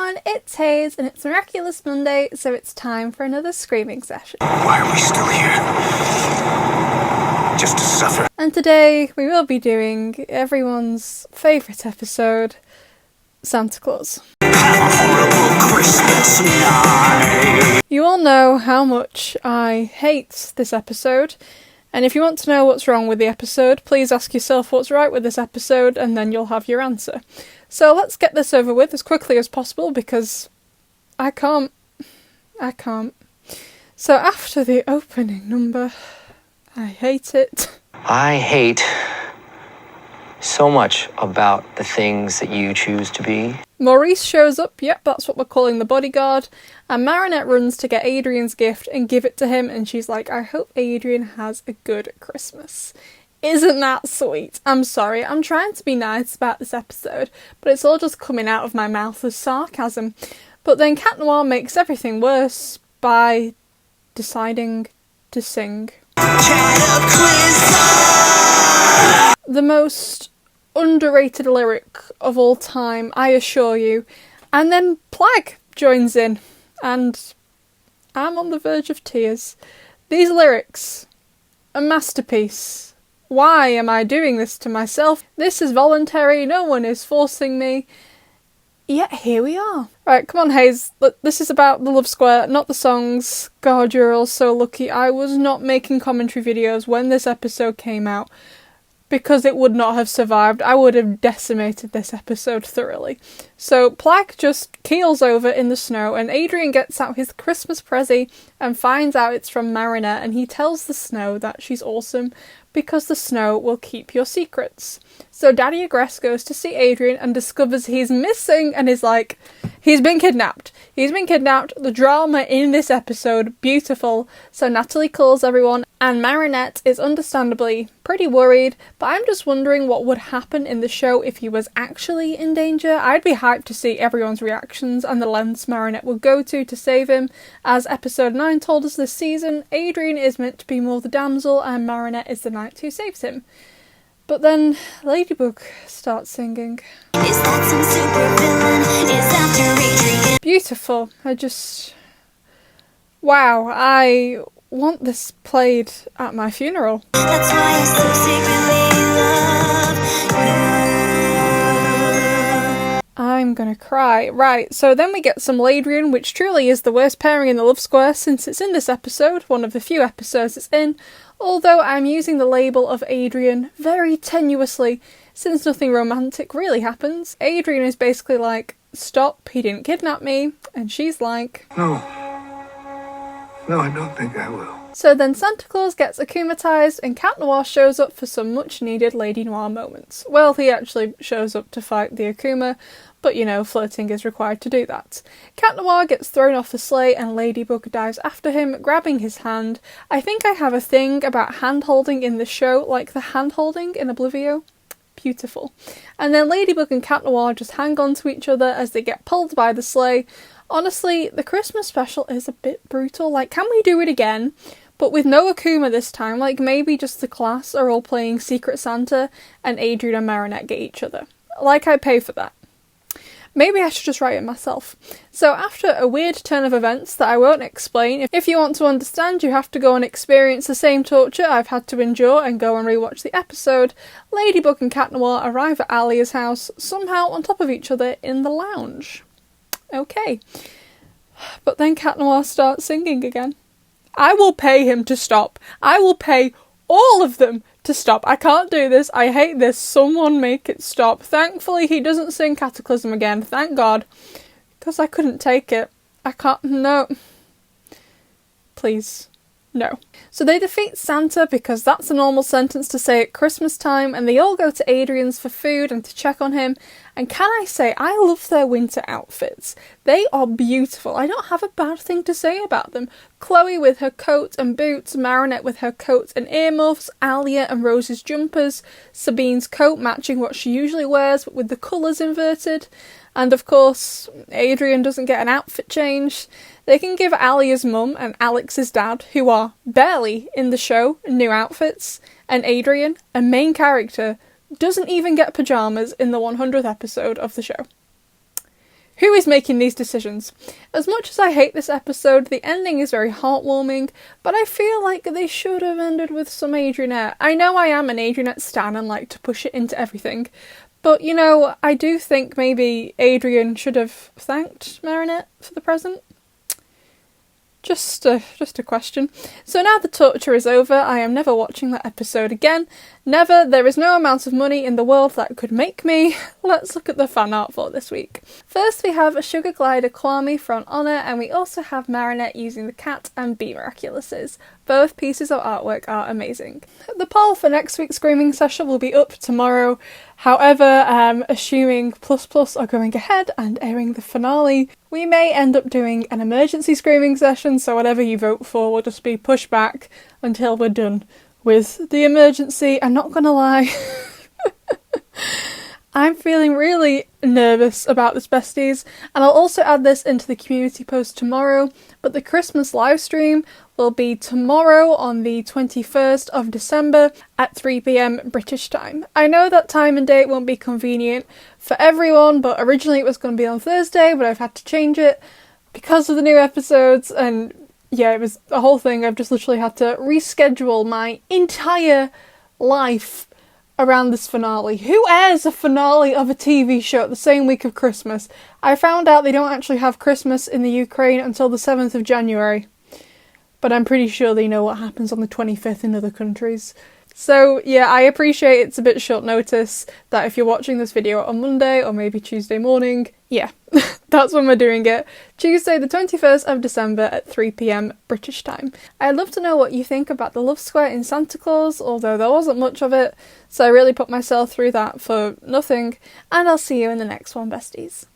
everyone, it's Hayes and it's Miraculous Monday, so it's time for another screaming session. Why are we still here? Just to suffer. And today we will be doing everyone's favourite episode, Santa Claus. Have a horrible Christmas night. You all know how much I hate this episode, and if you want to know what's wrong with the episode, please ask yourself what's right with this episode and then you'll have your answer. So let's get this over with as quickly as possible because I can't. So after the opening number, I hate it. I hate so much about the things that you choose to be. Maurice shows up, yep, that's what we're calling the bodyguard, and Marinette runs to get Adrian's gift and give it to him, and she's like, I hope Adrian has a good Christmas. Isn't that sweet? I'm sorry, I'm trying to be nice about this episode, but it's all just coming out of my mouth as sarcasm. But then Cat Noir makes everything worse by deciding to sing. The most underrated lyric of all time, I assure you. And then Plague joins in, and I'm on the verge of tears. These lyrics, a masterpiece. Why am I doing this to myself? This is voluntary, no one is forcing me. Yet here we are. Right, come on Hayes, this is about the Love Square, not the songs. God, you're all so lucky. I was not making commentary videos when this episode came out, because it would not have survived. I would have decimated this episode thoroughly. So Plague just keels over in the snow and Adrian gets out his Christmas pressie and finds out it's from Marinette, and he tells the snow that she's awesome because the snow will keep your secrets. So Daddy Agrest goes to see Adrian and discovers he's missing and is like, he's been kidnapped. He's been kidnapped. The drama in this episode, beautiful. So Natalie calls everyone and Marinette is understandably pretty worried, but I'm just wondering what would happen in the show if he was actually in danger. I'd be hyped to see everyone's reactions and the lengths Marinette would go to save him. As episode 9 told us this season, Adrian is meant to be more the damsel and Marinette is the knight who saves him. But then Ladybug starts singing. Is that some super villain? Is after Adrian? Beautiful. Wow, I want this played at my funeral. That's why I so secretly love you. I'm gonna cry. Right, so then we get some Ladrian, which truly is the worst pairing in the Love Square since it's in this episode, one of the few episodes it's in, although I'm using the label of Adrian very tenuously since nothing romantic really happens. Adrian is basically like, stop, he didn't kidnap me, and she's like, No, I don't think I will. So then Santa Claus gets akumatized and Cat Noir shows up for some much needed Lady Noir moments. Well, he actually shows up to fight the Akuma, but you know, flirting is required to do that. Cat Noir gets thrown off the sleigh and Ladybug dives after him, grabbing his hand. I think I have a thing about hand-holding in the show, like the hand-holding in Oblivio. Beautiful. And then Ladybug and Cat Noir just hang on to each other as they get pulled by the sleigh. Honestly, the Christmas special is a bit brutal. Like, can we do it again? But with no Akuma this time, like maybe just the class are all playing Secret Santa and Adrian and Marinette get each other. Like, I pay for that. Maybe I should just write it myself. So after a weird turn of events that I won't explain, if you want to understand, you have to go and experience the same torture I've had to endure and go and rewatch the episode, Ladybug and Cat Noir arrive at Alia's house, somehow on top of each other in the lounge. Okay. But then Cat Noir starts singing again. I will pay him to stop. I will pay all of them to stop. I can't do this. I hate this. Someone make it stop. Thankfully, he doesn't sing Cataclysm again. Thank God. Because I couldn't take it. I can't. No. Please. No. So they defeat Santa because that's a normal sentence to say at Christmas time, and they all go to Adrian's for food and to check on him. And can I say, I love their winter outfits. They are beautiful. I don't have a bad thing to say about them. Chloe with her coat and boots, Marinette with her coat and earmuffs, Alia and Rose's jumpers, Sabine's coat matching what she usually wears but with the colours inverted. And of course, Adrian doesn't get an outfit change. They can give Alia's mum and Alex's dad, who are barely in the show, new outfits, and Adrian, a main character, doesn't even get pyjamas in the 100th episode of the show. Who is making these decisions? As much as I hate this episode, the ending is very heartwarming, but I feel like they should have ended with some Adrianette. I know I am an Adrianette stan and like to push it into everything, but you know, I do think maybe Adrian should have thanked Marinette for the present. Just a question. So now the torture is over, I am never watching that episode again. Never. There is no amount of money in the world that could make me. Let's look at the fan art for this week. First we have a Sugar Glider Kwame from Honor, and we also have Marinette using the cat and Be Miraculouses. Both pieces of artwork are amazing. The poll for next week's Screaming session will be up tomorrow. However, assuming Plus are going ahead and airing the finale, we may end up doing an emergency Screaming session, so whatever you vote for will just be pushed back until we're done with the emergency. I'm not gonna lie. I'm feeling really nervous about this, besties, and I'll also add this into the community post tomorrow, but the Christmas live stream will be tomorrow on the 21st of December at 3 PM British time. I know that time and date won't be convenient for everyone, but originally it was going to be on Thursday, but I've had to change it because of the new episodes, and yeah, it was a whole thing. I've just literally had to reschedule my entire life around this finale. Who airs a finale of a TV show the same week of Christmas? I found out they don't actually have Christmas in the Ukraine until the 7th of January. But I'm pretty sure they know what happens on the 25th in other countries. So yeah, I appreciate it's a bit short notice that if you're watching this video on Monday or maybe Tuesday morning, yeah, that's when we're doing it. Tuesday the 21st of December at 3 PM British time. I'd love to know what you think about the love square in Santa Claus, although there wasn't much of it, so I really put myself through that for nothing, and I'll see you in the next one, besties.